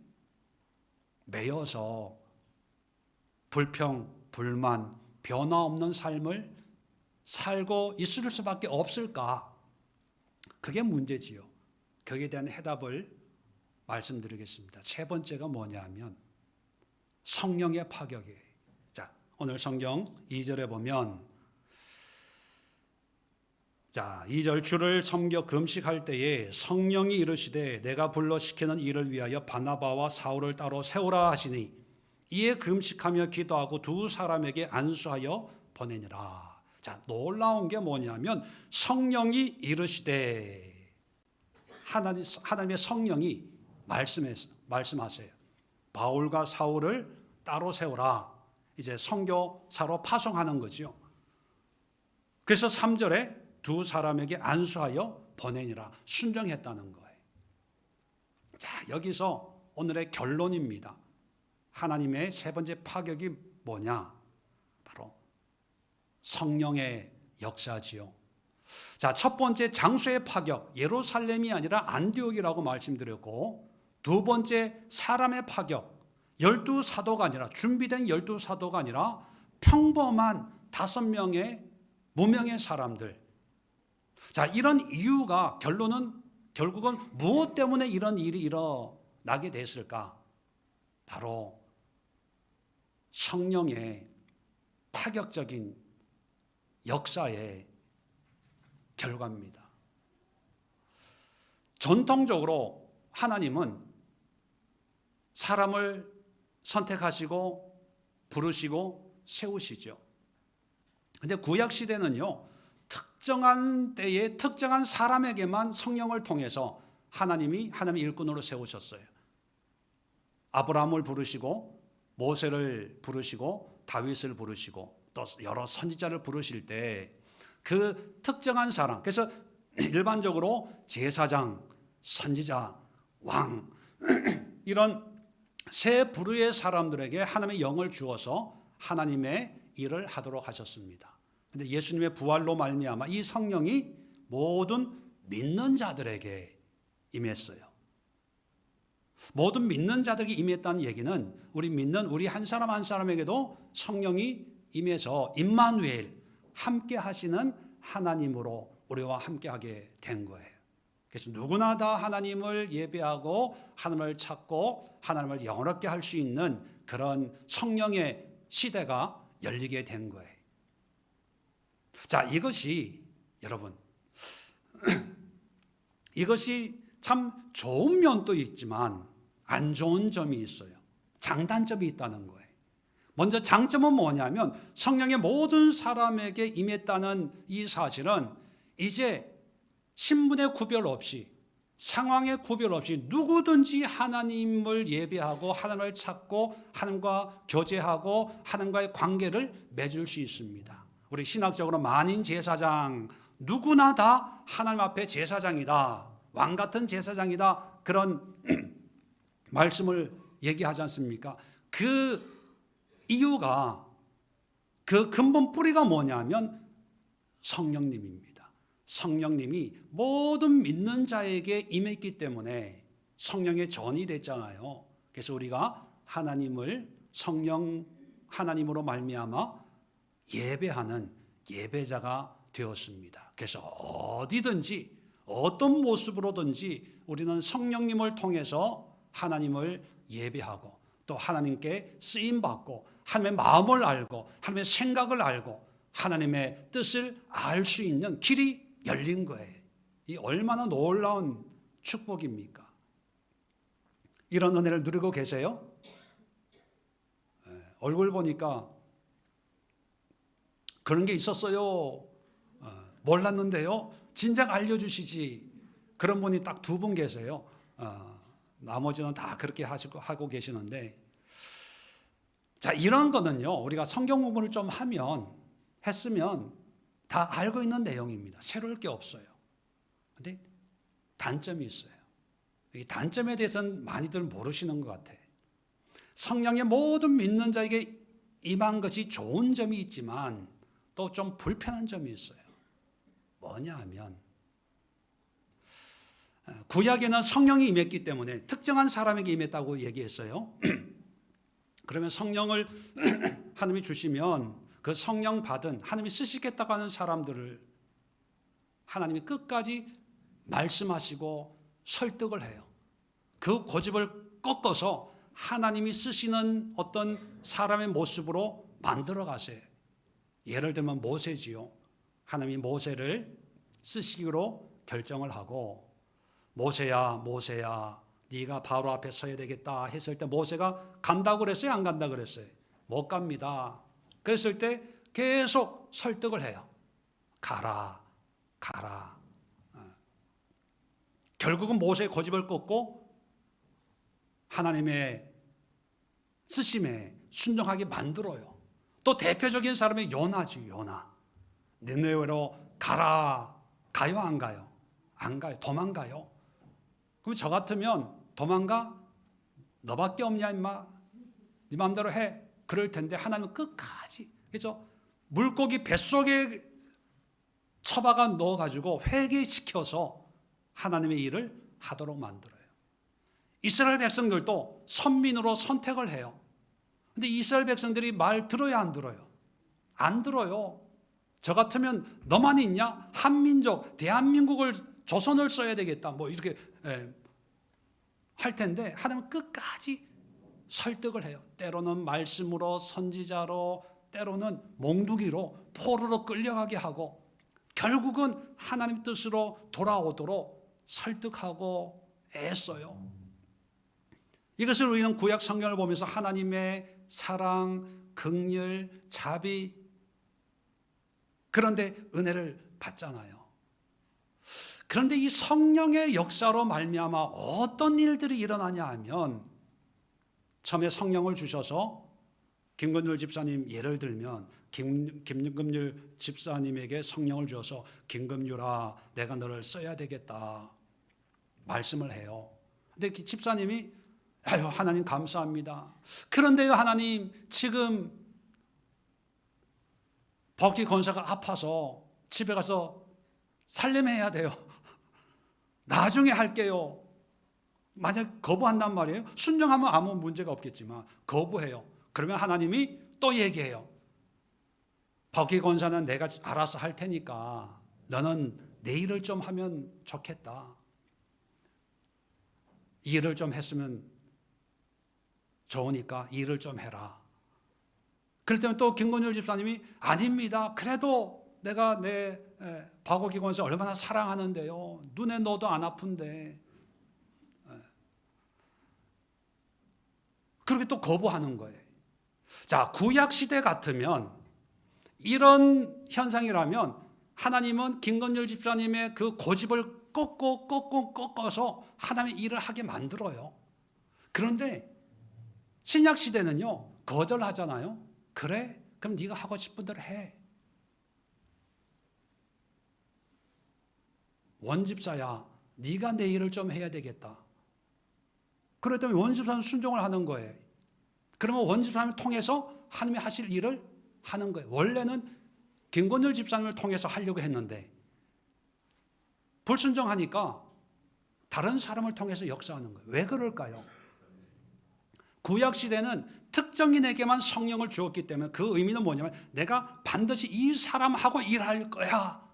A: 매여서 불평, 불만, 변화 없는 삶을 살고 있을 수밖에 없을까? 그게 문제지요. 거기에 대한 해답을 말씀드리겠습니다. 세 번째가 뭐냐면 성령의 파격이에요. 자, 오늘 성경 2절에 보면 자, 2절 주를 섬겨 금식할 때에 성령이 이르시되 내가 불러 시키는 일을 위하여 바나바와 사울을 따로 세우라 하시니 이에 금식하며 기도하고 두 사람에게 안수하여 보내니라. 자, 놀라운 게 뭐냐면 성령이 이르시되 하나님의 성령이 말씀하세요. 바울과 사울을 따로 세우라. 이제 선교사로 파송하는 거죠. 그래서 3절에 두 사람에게 안수하여 보내니라. 순종했다는 거예요. 자, 여기서 오늘의 결론입니다. 하나님의 세 번째 파격이 뭐냐? 바로 성령의 역사지요. 자, 첫 번째 장소의 파격, 예루살렘이 아니라 안디옥이라고 말씀드렸고, 두 번째 사람의 파격, 12사도가 아니라 준비된 12사도가 아니라 평범한 5명의 무명의 사람들. 자, 이런 이유가 결국은 무엇 때문에 이런 일이 일어나게 됐을까? 바로 성령의 파격적인 역사의 결과입니다. 전통적으로 하나님은 사람을 선택하시고 부르시고 세우시죠. 근데 구약 시대는요, 특정한 때에 특정한 사람에게만 성령을 통해서 하나님의 일꾼으로 세우셨어요. 아브라함을 부르시고 모세를 부르시고 다윗을 부르시고 또 여러 선지자를 부르실 때 그 특정한 사람, 그래서 일반적으로 제사장, 선지자, 왕 이런 세 부류의 사람들에게 하나님의 영을 주어서 하나님의 일을 하도록 하셨습니다. 그런데 예수님의 부활로 말미암아 이 성령이 모든 믿는 자들에게 임했어요. 모든 믿는 자들에게 임했다는 얘기는 우리 한 사람 한 사람에게도 성령이 임해서 임마누엘, 함께 하시는 하나님으로 우리와 함께 하게 된 거예요. 그래서 누구나 다 하나님을 예배하고 하나님을 찾고 하나님을 영원하게 할 수 있는 그런 성령의 시대가 열리게 된 거예요. 자, 이것이 여러분 이것이 참 좋은 면도 있지만 안 좋은 점이 있어요. 장단점이 있다는 거예요. 먼저 장점은 뭐냐면 성령의 모든 사람에게 임했다는 이 사실은 이제 신분의 구별 없이 상황의 구별 없이 누구든지 하나님을 예배하고 하나님을 찾고 하나님과 교제하고 하나님과의 관계를 맺을 수 있습니다. 우리 신학적으로 만인 제사장, 누구나 다 하나님 앞에 제사장이다, 왕 같은 제사장이다, 그런 말씀을 얘기하지 않습니까? 그 이유가, 그 근본 뿌리가 뭐냐면 성령님입니다. 성령님이 모든 믿는 자에게 임했기 때문에 성령의 전이 됐잖아요. 그래서 우리가 하나님으로 말미암아 예배하는 예배자가 되었습니다. 그래서 어디든지 어떤 모습으로든지 우리는 성령님을 통해서 하나님을 예배하고 또 하나님께 쓰임받고 하나님의 마음을 알고 하나님의 생각을 알고 하나님의 뜻을 알 수 있는 길이 열린 거예요. 이 얼마나 놀라운 축복입니까? 이런 은혜를 누리고 계세요? 얼굴 보니까 그런 게 있었어요. 몰랐는데요. 진작 알려주시지. 그런 분이 딱 2분 계세요. 나머지는 다 그렇게 하고 계시는데, 자, 이런 거는요, 우리가 성경 공부를 좀 했으면 다 알고 있는 내용입니다. 새로울 게 없어요. 근데 단점이 있어요. 이 단점에 대해서는 많이들 모르시는 것 같아요. 성령의 모든 믿는 자에게 임한 것이 좋은 점이 있지만 또 좀 불편한 점이 있어요. 뭐냐 하면 구약에는 성령이 임했기 때문에 특정한 사람에게 임했다고 얘기했어요. 그러면 성령을 하나님이 주시면 그 성령 받은 하나님이 쓰시겠다고 하는 사람들을 하나님이 끝까지 말씀하시고 설득을 해요. 그 고집을 꺾어서 하나님이 쓰시는 어떤 사람의 모습으로 만들어 가세요. 예를 들면 모세지요. 하나님이 모세를 쓰시기로 결정을 하고 모세야 네가 바로 앞에 서야 되겠다 했을 때 모세가 간다고 그랬어요? 안 간다고 그랬어요? 못 갑니다. 그랬을 때 계속 설득을 해요. 가라. 결국은 모세의 고집을 꺾고 하나님의 쓰심에 순종하게 만들어요. 또 대표적인 사람이 요나지. 요나. 니느웨로 가라. 가요 안 가요? 안 가요. 도망가요. 그럼 저 같으면 도망가? 너밖에 없냐 임마. 네 마음대로 해. 그럴 텐데 하나님은 끝까지, 그죠? 물고기 뱃속에 처박아 넣어가지고 회개시켜서 하나님의 일을 하도록 만들어요. 이스라엘 백성들도 선민으로 선택을 해요. 근데 이스라엘 백성들이 말 들어야 안 들어요? 안 들어요. 저 같으면 너만 있냐? 한민족, 대한민국을, 조선을 써야 되겠다. 뭐 이렇게 할 텐데 하나님은 끝까지 설득을 해요. 때로는 말씀으로, 선지자로, 때로는 몽둥이로 포로로 끌려가게 하고 결국은 하나님 뜻으로 돌아오도록 설득하고 애써요. 이것을 우리는 구약 성경을 보면서 하나님의 사랑, 긍휼, 자비, 그런데 은혜를 받잖아요. 그런데 이 성령의 역사로 말미암아 어떤 일들이 일어나냐 하면, 처음에 성령을 주셔서 김건율 집사님 예를 들면 김금률 집사님에게 성령을 주어서 김금률아 내가 너를 써야 되겠다 말씀을 해요. 근데 집사님이 아유 하나님 감사합니다. 그런데요 하나님 지금 버키 권사가 아파서 집에 가서 살림해야 돼요. 나중에 할게요. 만약 거부한단 말이에요. 순종하면 아무 문제가 없겠지만 거부해요. 그러면 하나님이 또 얘기해요. 버키 권사는 내가 알아서 할 테니까 너는 내 일을 좀 하면 좋겠다. 이 일을 좀 했으면 좋으니까 이 일을 좀 해라. 그럴 때는 또 김건율 집사님이 아닙니다. 그래도 내가 내 박옥기 권사 얼마나 사랑하는데요. 눈에 넣어도 안 아픈데. 그렇게 또 거부하는 거예요. 자, 구약 시대 같으면 이런 현상이라면 하나님은 김건율 집사님의 그 고집을 꺾어서 하나님의 일을 하게 만들어요. 그런데 신약 시대는요 거절하잖아요. 그래? 그럼 네가 하고 싶은 대로 해. 원집사야 네가 내 일을 좀 해야 되겠다. 그랬더니 원집사는 순종을 하는 거예요. 그러면 원집사님을 통해서 하나님이 하실 일을 하는 거예요. 원래는 김건율 집사님을 통해서 하려고 했는데 불순종하니까 다른 사람을 통해서 역사하는 거예요. 왜 그럴까요? 구약 시대는 특정인에게만 성령을 주었기 때문에 그 의미는 뭐냐면 내가 반드시 이 사람하고 일할 거야.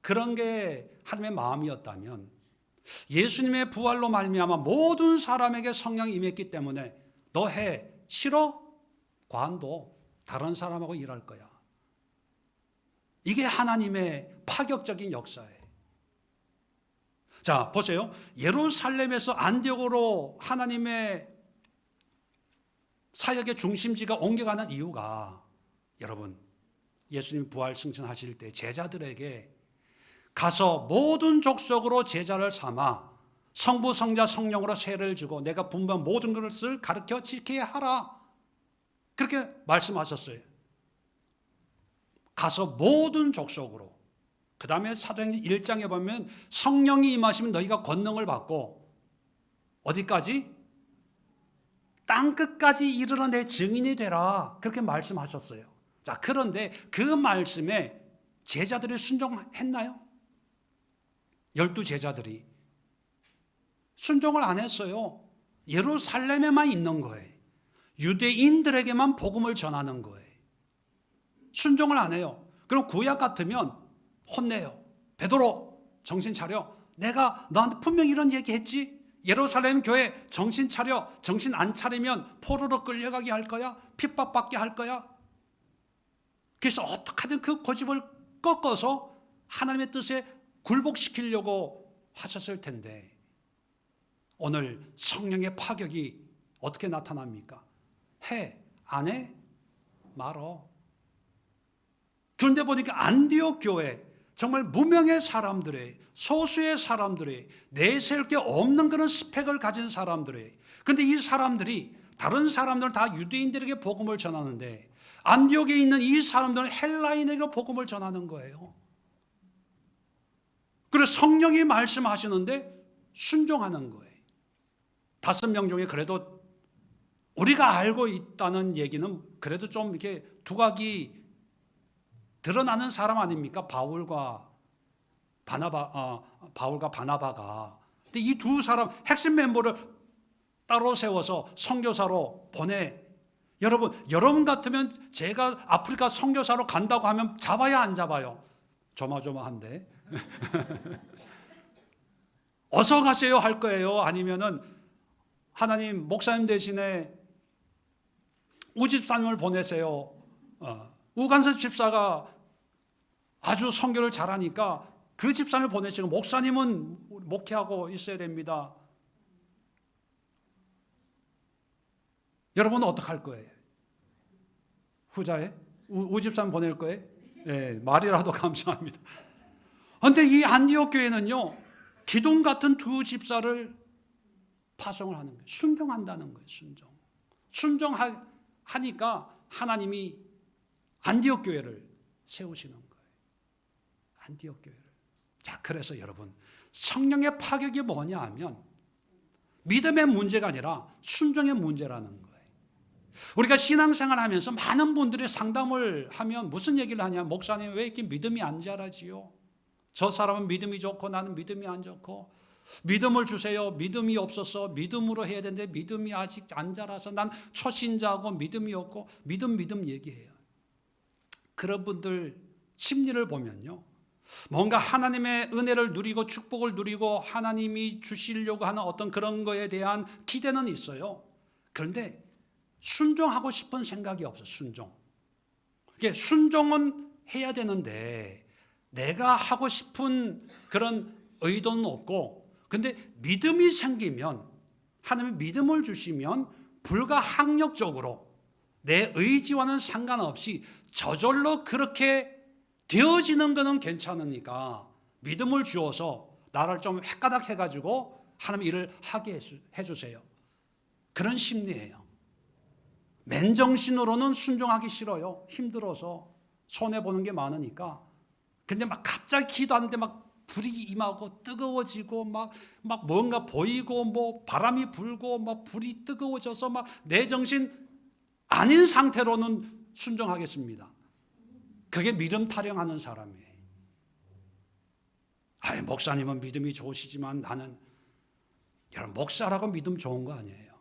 A: 그런 게 하나님의 마음이었다면 예수님의 부활로 말미암아 모든 사람에게 성령이 임했기 때문에 너 해. 싫어? 관둬. 다른 사람하고 일할 거야. 이게 하나님의 파격적인 역사예요. 자, 보세요. 예루살렘에서 안디옥으로 하나님의 사역의 중심지가 옮겨가는 이유가, 여러분 예수님 부활 승천하실 때 제자들에게 가서 모든 족속으로 제자를 삼아 성부 성자 성령으로 세례를 주고 내가 분부한 모든 것을 가르쳐 지키게 하라. 그렇게 말씀하셨어요. 가서 모든 족속으로. 그 다음에 사도행전 1장에 보면 성령이 임하시면 너희가 권능을 받고 어디까지? 땅끝까지 이르러 내 증인이 되라. 그렇게 말씀하셨어요. 자, 그런데 그 말씀에 제자들이 순종했나요? 12제자들이 순종을 안 했어요. 예루살렘에만 있는 거예요. 유대인들에게만 복음을 전하는 거예요. 순종을 안 해요. 그럼 구약 같으면 혼내요. 베드로 정신 차려. 내가 너한테 분명히 이런 얘기 했지. 예루살렘 교회 정신 차려. 정신 안 차리면 포로로 끌려가게 할 거야. 핍박받게 할 거야. 그래서 어떻게든 그 고집을 꺾어서 하나님의 뜻에 굴복시키려고 하셨을 텐데 오늘 성령의 파격이 어떻게 나타납니까? 해, 안 해? 말어. 그런데 보니까 안디옥 교회 정말 무명의 사람들의, 소수의 사람들의, 내세울 게 없는 그런 스펙을 가진 사람들의, 근데 이 사람들이 다른 사람들은 다 유대인들에게 복음을 전하는데 안디옥에 있는 이 사람들은 헬라인에게 복음을 전하는 거예요. 그래서 성령이 말씀하시는데 순종하는 거예요. 5명 중에 그래도 우리가 알고 있다는 얘기는 그래도 좀 이렇게 두각이 드러나는 사람 아닙니까? 바울과 바나바가. 근데 이 두 사람 핵심 멤버를 따로 세워서 선교사로 보내. 여러분 같으면 제가 아프리카 선교사로 간다고 하면 잡아야 안 잡아요? 조마조마한데. 어서 가세요 할 거예요? 아니면은 하나님 목사님 대신에 우집사님을 보내세요. 우간섭 집사가 아주 선교를 잘하니까 그 집사님을 보내시고 목사님은 목회하고 있어야 됩니다. 여러분은 어떻게 할 거예요? 후자에? 우집사님 보낼 거예요? 네, 말이라도 감사합니다. 그런데 이 안디옥 교회는요, 기둥 같은 두 집사를 파송을 하는 거예요. 순종한다는 거예요. 순종하니까 하나님이 안디옥 교회를 세우시는 거예요. 안디옥 교회를. 자, 그래서 여러분, 성령의 파격이 뭐냐 하면 믿음의 문제가 아니라 순종의 문제라는 거예요. 우리가 신앙생활 하면서 많은 분들이 상담을 하면 무슨 얘기를 하냐? 목사님 왜 이렇게 믿음이 안 자라지요? 저 사람은 믿음이 좋고 나는 믿음이 안 좋고, 믿음을 주세요. 믿음이 없어서 믿음으로 해야 되는데 믿음이 아직 안 자라서 난 초신자하고 믿음이 없고, 믿음 얘기해요. 그런 분들 심리를 보면요, 뭔가 하나님의 은혜를 누리고 축복을 누리고 하나님이 주시려고 하는 어떤 그런 거에 대한 기대는 있어요. 그런데 순종하고 싶은 생각이 없어요. 순종은 해야 되는데 내가 하고 싶은 그런 의도는 없고, 근데 믿음이 생기면, 하나님이 믿음을 주시면 불가항력적으로 내 의지와는 상관없이 저절로 그렇게 되어지는 것은 괜찮으니까 믿음을 주어서 나를 좀 헷가닥 해가지고 하나님 일을 하게 해주세요. 그런 심리예요. 맨정신으로는 순종하기 싫어요. 힘들어서 손해보는 게 많으니까. 근데 막 갑자기 기도하는데 막 불이 임하고 뜨거워지고 막 뭔가 보이고 뭐 바람이 불고 막 불이 뜨거워져서 막 내 정신 아닌 상태로는 순종하겠습니다. 그게 믿음 타령하는 사람이에요. 목사님은 믿음이 좋으시지만 나는, 여러분, 목사라고 믿음 좋은 거 아니에요.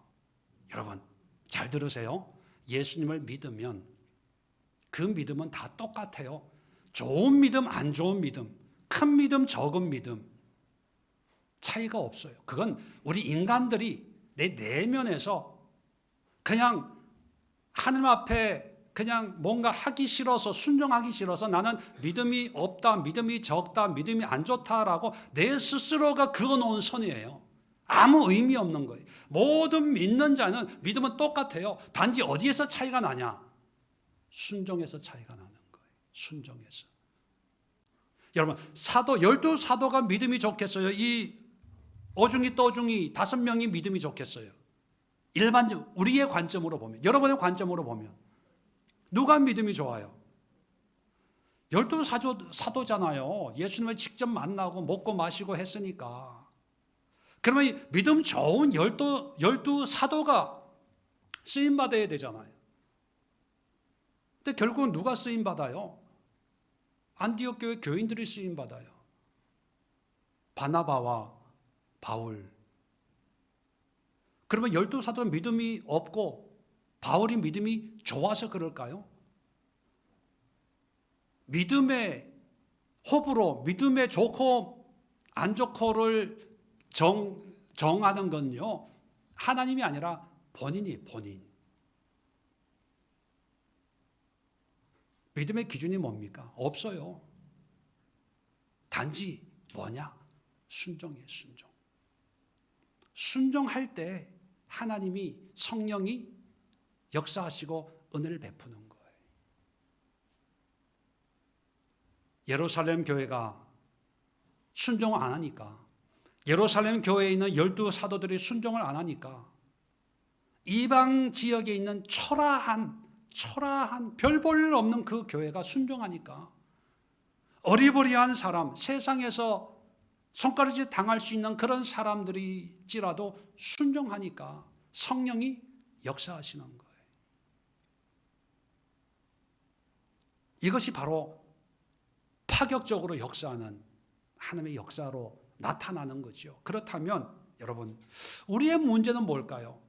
A: 여러분 잘 들으세요. 예수님을 믿으면 그 믿음은 다 똑같아요. 좋은 믿음, 안 좋은 믿음, 큰 믿음, 적은 믿음 차이가 없어요. 그건 우리 인간들이 내 내면에서 그냥 하나님 앞에 그냥 뭔가 하기 싫어서, 순종하기 싫어서 나는 믿음이 없다, 믿음이 적다, 믿음이 안 좋다라고 내 스스로가 그어놓은 선이에요. 아무 의미 없는 거예요. 모든 믿는 자는 믿음은 똑같아요. 단지 어디에서 차이가 나냐? 순종에서 차이가 나는 거예요. 순종에서. 여러분, 12사도가 믿음이 좋겠어요? 이 어중이 떠중이 5명이 믿음이 좋겠어요? 일반적 우리의 관점으로 보면, 여러분의 관점으로 보면 누가 믿음이 좋아요? 12사도잖아요. 예수님을 직접 만나고 먹고 마시고 했으니까. 그러면 믿음 좋은 12사도가 쓰임받아야 되잖아요. 근데 결국은 누가 쓰임받아요? 안디옥 교회 교인들이 쓰임받아요. 바나바와 바울. 그러면 12사도는 믿음이 없고 바울이 믿음이 좋아서 그럴까요? 믿음의 호불호, 믿음의 좋고 안 좋고를 정하는 건요, 하나님이 아니라 본인. 믿음의 기준이 뭡니까? 없어요. 단지 뭐냐? 순종이에요, 순종. 순종할 때 하나님이, 성령이 역사하시고 은혜를 베푸는 거예요. 예루살렘 교회가 순종을 안 하니까, 예루살렘 교회에 있는 12사도들이 순종을 안 하니까 이방 지역에 있는 초라한 별 볼 일 없는 그 교회가 순종하니까 어리버리한 사람, 세상에서 손가락질 당할 수 있는 그런 사람들일지라도 순종하니까 성령이 역사하시는 거예요. 이것이 바로 파격적으로 역사하는 하나님의 역사로 나타나는 거죠. 그렇다면 여러분, 우리의 문제는 뭘까요?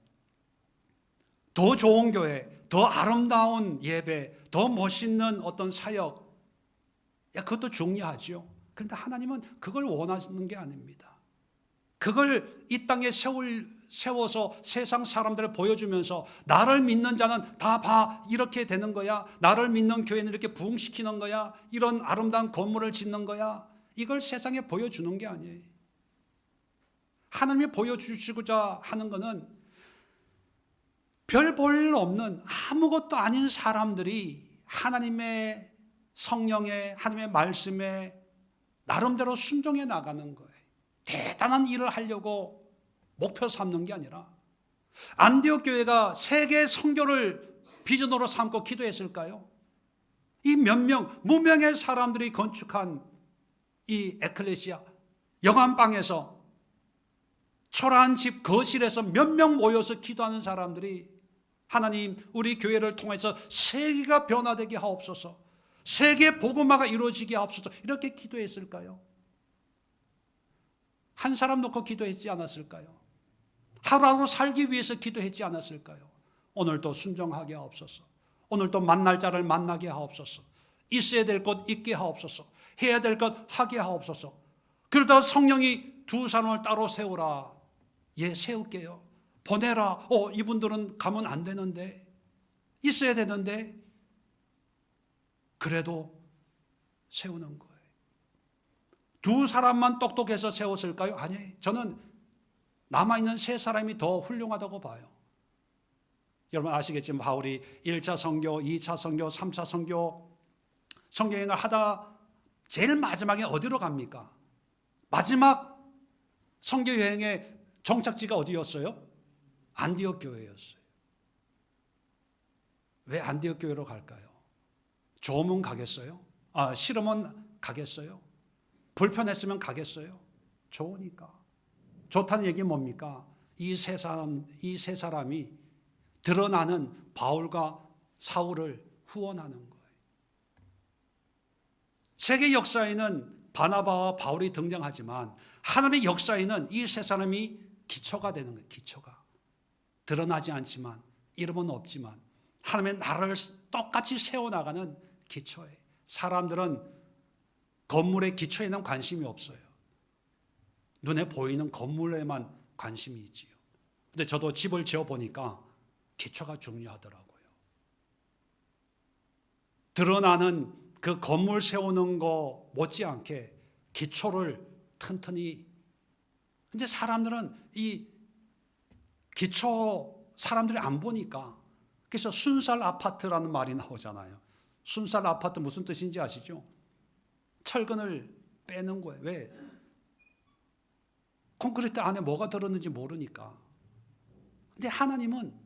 A: 더 좋은 교회, 더 아름다운 예배, 더 멋있는 어떤 사역, 그것도 중요하죠. 그런데 하나님은 그걸 원하시는 게 아닙니다. 그걸 이 땅에 세워서 세상 사람들을 보여주면서 나를 믿는 자는 다 봐, 이렇게 되는 거야. 나를 믿는 교회는 이렇게 부흥시키는 거야. 이런 아름다운 건물을 짓는 거야. 이걸 세상에 보여주는 게 아니에요. 하나님이 보여주시고자 하는 것은 별 볼 일 없는 아무것도 아닌 사람들이 하나님의 성령에, 하나님의 말씀에 나름대로 순종해 나가는 거예요. 대단한 일을 하려고 목표 삼는 게 아니라, 안디옥 교회가 세계 선교를 비전으로 삼고 기도했을까요? 이 몇 명, 무명의 사람들이 건축한 이 에클레시아, 영안방에서, 초라한 집 거실에서 몇 명 모여서 기도하는 사람들이 하나님, 우리 교회를 통해서 세계가 변화되게 하옵소서, 세계 복음화가 이루어지게 하옵소서, 이렇게 기도했을까요? 한 사람 놓고 기도했지 않았을까요? 하루하루 살기 위해서 기도했지 않았을까요? 오늘도 순종하게 하옵소서, 오늘도 만날 자를 만나게 하옵소서, 있어야 될 것 있게 하옵소서, 해야 될 것 하게 하옵소서. 그러다 성령이 두 사람을 따로 세우라. 예, 세울게요. 보내라. 이분들은 가면 안 되는데, 있어야 되는데, 그래도 세우는 거예요. 두 사람만 똑똑해서 세웠을까요? 아니에요. 저는 남아있는 세 사람이 더 훌륭하다고 봐요. 여러분 아시겠지만 바울이 1차 선교, 2차 선교, 3차 선교 선교여행을 하다 제일 마지막에 어디로 갑니까? 마지막 선교여행의 종착지가 어디였어요? 안디옥 교회였어요. 왜 안디옥 교회로 갈까요? 좋으면 가겠어요? 싫으면 가겠어요? 불편했으면 가겠어요? 좋으니까. 좋다는 얘기는 뭡니까? 이 세 사람이 드러나는 바울과 사울을 후원하는 거예요. 세계 역사에는 바나바와 바울이 등장하지만 하나님의 역사에는 이 세 사람이 기초가 되는 거예요. 기초가. 드러나지 않지만, 이름은 없지만 하나님의 나라를 똑같이 세워나가는 기초예요. 사람들은 건물의 기초에는 관심이 없어요. 눈에 보이는 건물에만 관심이 있지요. 근데 저도 집을 지어보니까 기초가 중요하더라고요. 드러나는 그 건물 세우는 거 못지않게 기초를 튼튼히. 근데 사람들은 이 기초 사람들이 안 보니까, 그래서 순살 아파트라는 말이 나오잖아요. 순살 아파트 무슨 뜻인지 아시죠? 철근을 빼는 거예요. 왜? 콘크리트 안에 뭐가 들었는지 모르니까. 근데 하나님은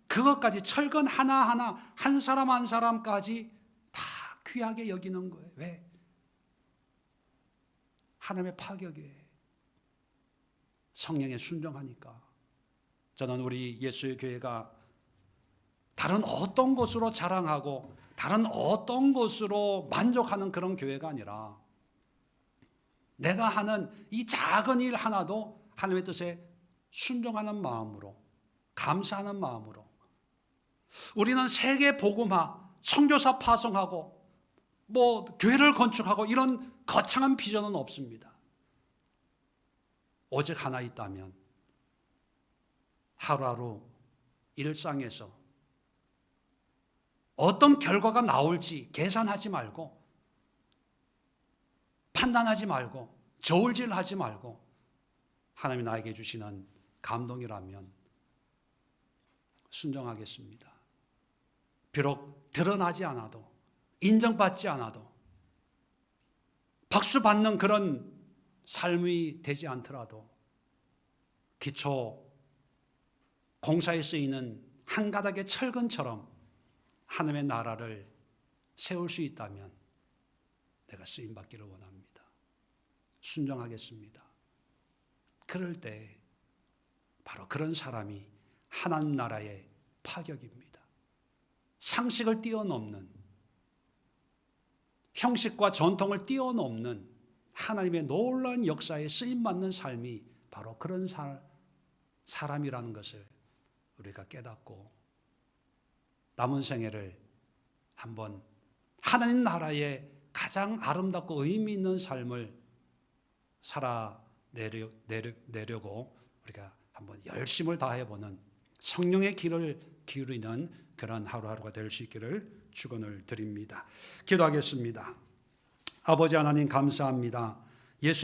A: 그것까지, 철근 하나하나, 한 사람 한 사람까지 다 귀하게 여기는 거예요. 왜? 하나님의 파격이에요. 성령에 순종하니까. 저는 우리 예수의 교회가 다른 어떤 것으로 자랑하고 다른 어떤 것으로 만족하는 그런 교회가 아니라, 내가 하는 이 작은 일 하나도 하나님의 뜻에 순종하는 마음으로, 감사하는 마음으로. 우리는 세계 복음화, 선교사 파송하고 교회를 건축하고 이런 거창한 비전은 없습니다. 오직 하나 있다면, 하루하루 일상에서 어떤 결과가 나올지 계산하지 말고 판단하지 말고 저울질하지 말고 하나님이 나에게 주시는 감동이라면 순종하겠습니다. 비록 드러나지 않아도, 인정받지 않아도, 박수 받는 그런 삶이 되지 않더라도 기초 공사에 쓰이는 한 가닥의 철근처럼 하나님의 나라를 세울 수 있다면 내가 쓰임받기를 원합니다. 순종하겠습니다. 그럴 때 바로 그런 사람이 하나님 나라의 파격입니다. 상식을 뛰어넘는, 형식과 전통을 뛰어넘는 하나님의 놀라운 역사에 쓰임받는 삶이 바로 그런 사람이라는 것을 우리가 깨닫고 남은 생애를 한번 하나님 나라의 가장 아름답고 의미 있는 삶을 살아내려고 우리가 한번 열심을 다해보는 성령의 길을 기울이는 그런 하루하루가 될 수 있기를 축원을 드립니다. 기도하겠습니다. 아버지 하나님 감사합니다.